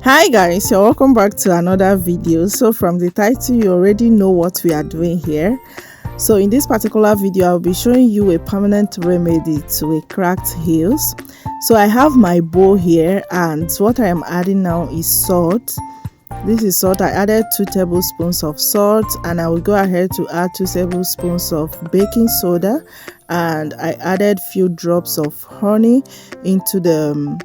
Hi guys, you're welcome back to another video. So from the title you already know what we are doing here. So in this particular video I'll be showing you a permanent remedy to a cracked heels. So I have my bowl here and what I am adding now is salt. This is salt. I added 2 tablespoons of salt and I will go ahead to add 2 tablespoons of baking soda, and I added few drops of honey into the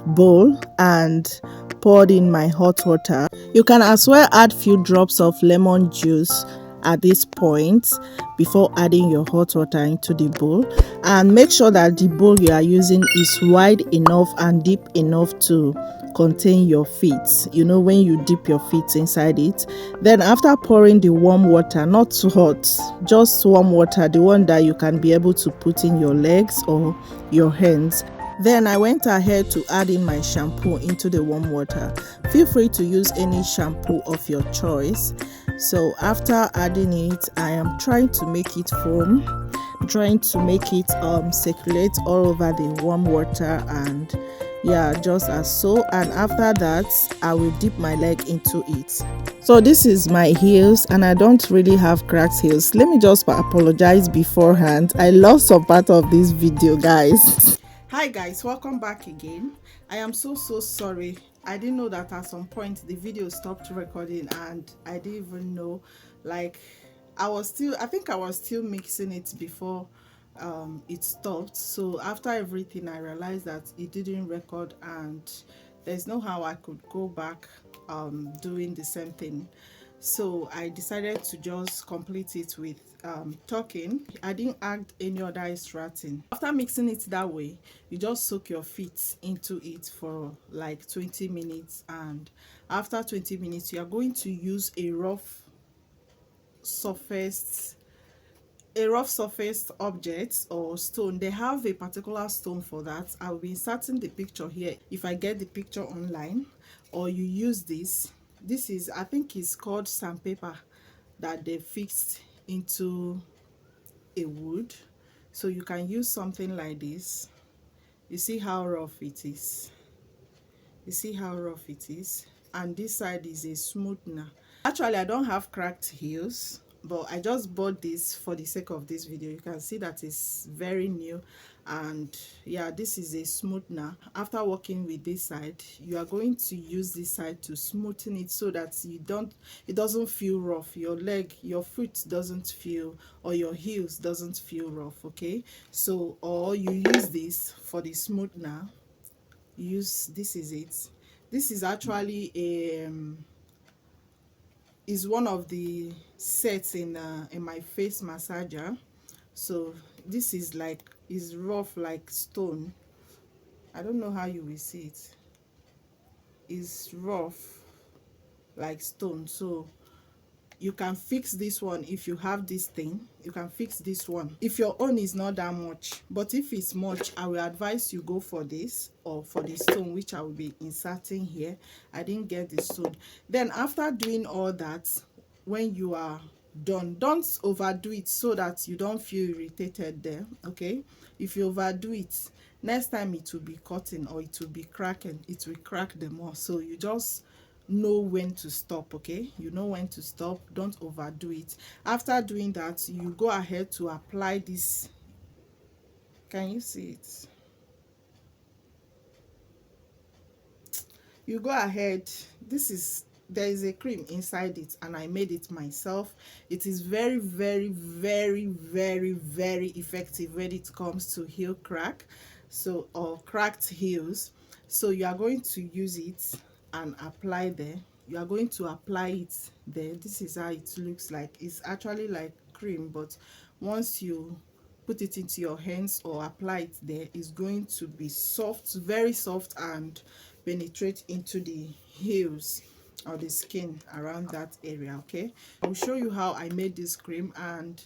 bowl and poured in my hot water. You can as well add few drops of lemon juice at this point before adding your hot water into the bowl, and make sure that the bowl you are using is wide enough and deep enough to contain your feet, you know, when you dip your feet inside it. Then after pouring the warm water, not too hot, just warm water, the one that you can be able to put in your legs or your hands, then I went ahead to add in my shampoo into the warm water. Feel free to use any shampoo of your choice. So after adding it, I am trying to make it foam, trying to make it circulate all over the warm water, and yeah, just as so. And after that I will dip my leg into it. So this is my heels and I don't really have cracked heels. Let me just apologize beforehand. I lost some part of this video, guys. Hi guys, welcome back again. I am so sorry. I didn't know that at some point the video stopped recording and I didn't even know, like, I think I was still mixing it before it stopped. So after everything I realized that it didn't record and there's no how I could go back doing the same thing. So I decided to just complete it with talking. I didn't add any other extra thing. After mixing it that way, you just soak your feet into it for like 20 minutes, and after 20 minutes you are going to use surfaced a rough surfaced object or stone. They have a particular stone for that. I'll be inserting the picture here if I get the picture online, or you use this is, I think it's called sandpaper, that they fixed into a wood. So you can use something like this. You see how rough it is. You see how rough it is, and this side is a smoothener. Actually I don't have cracked heels, but I just bought this for the sake of this video. You can see that it's very new, and yeah, this is a smoothener. After working with this side, you are going to use this side to smoothen it so that it doesn't feel rough. Your leg, your foot doesn't feel, or your heels doesn't feel rough. Okay, so, or you use this for the smoothener. This is it. This is actually a is one of the sets in my face massager. So this is like, is rough like stone. I don't know how you will see it. It's rough like stone. So you can fix this one. If you have this thing, you can fix this one if your own is not that much. But if it's much, I will advise you go for this, or for the stone, which I will be inserting here. I didn't get the stone. Then after doing all that, when you are done, don't overdo it so that you don't feel irritated there. Okay, if you overdo it, next time it will be cutting or it will be cracking. It will crack the more. So you just know when to stop. Okay, you know when to stop. Don't overdo it. After doing that, you go ahead to apply this. Can you see it? You go ahead. This is, there is a cream inside it and I made it myself. It is very very effective when it comes to heel crack, so, or cracked heels. So you are going to use it and apply there. You are going to apply it there. This is how it looks like. It's actually like cream, but once you put it into your hands or apply it there, is going to be soft, very soft, and penetrate into the heels or the skin around that area. Okay, I'll show you how I made this cream, and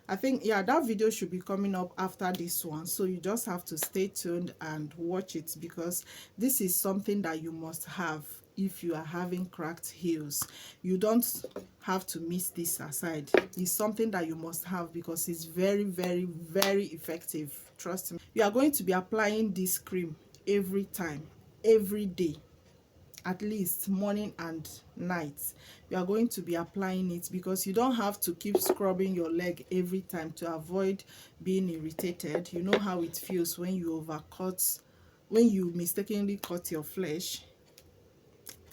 I think, yeah, that video should be coming up after this one, so you just have to stay tuned and watch it, because this is something that you must have if you are having cracked heels. You don't have to miss this aside. It's something that you must have because it's very effective. Trust me. You are going to be applying this cream every time, every day. at least morning and night. You are going to be applying it, because you don't have to keep scrubbing your leg every time to avoid being irritated. You know how it feels when you overcut, when you mistakenly cut your flesh.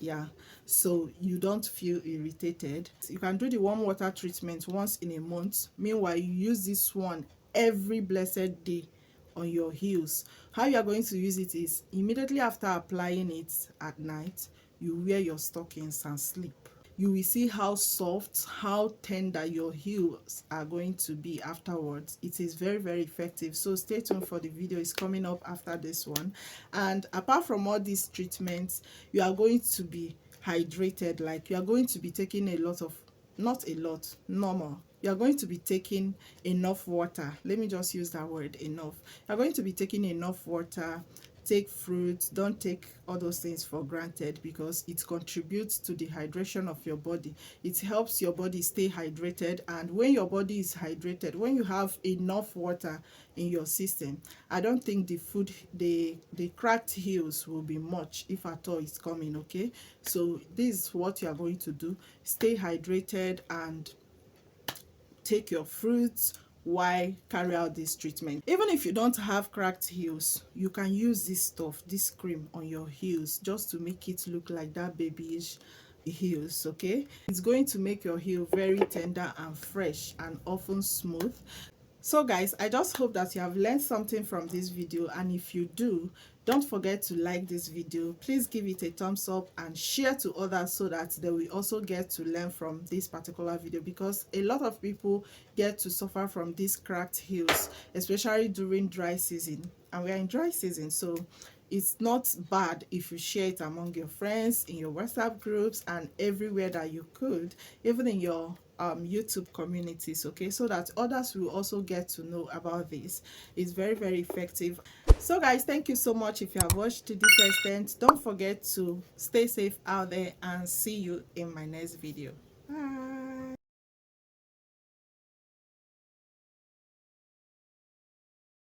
Yeah, so you don't feel irritated. You can do the warm water treatment once in a month. Meanwhile, you use this one every blessed day on your heels. How you are going to use it is, immediately after applying it at night, you wear your stockings and sleep. You will see how soft, how tender your heels are going to be afterwards. It is very, very effective. So stay tuned for the video. It's coming up after this one. And apart from all these treatments, you are going to be hydrated. Like, you are going to be taking a lot of, not a lot, normal, you are going to be taking enough water. Let me just use that word, enough. You're going to be taking enough water. Take fruits. Don't take all those things for granted, because it contributes to the hydration of your body. It helps your body stay hydrated, and when your body is hydrated, when you have enough water in your system, I don't think the cracked heels will be much, if at all it's coming. Okay, so this is what you are going to do. Stay hydrated and take your fruits while carry out this treatment. Even if you don't have cracked heels, you can use this stuff, this cream on your heels, just to make it look like that babyish heels. Okay, it's going to make your heel very tender and fresh and often smooth. So guys, I just hope that you have learned something from this video, and if you do, don't forget to like this video. Please give it a thumbs up and share to others, so that they will also get to learn from this particular video, because a lot of people get to suffer from these cracked heels, especially during dry season, and we are in dry season. So it's not bad if you share it among your friends, in your WhatsApp groups, and everywhere that you could, even in your YouTube communities. Okay, so that others will also get to know about this. It's very, very effective. So guys, thank you so much. If you have watched to this extent, don't forget to stay safe out there, and see you in my next video.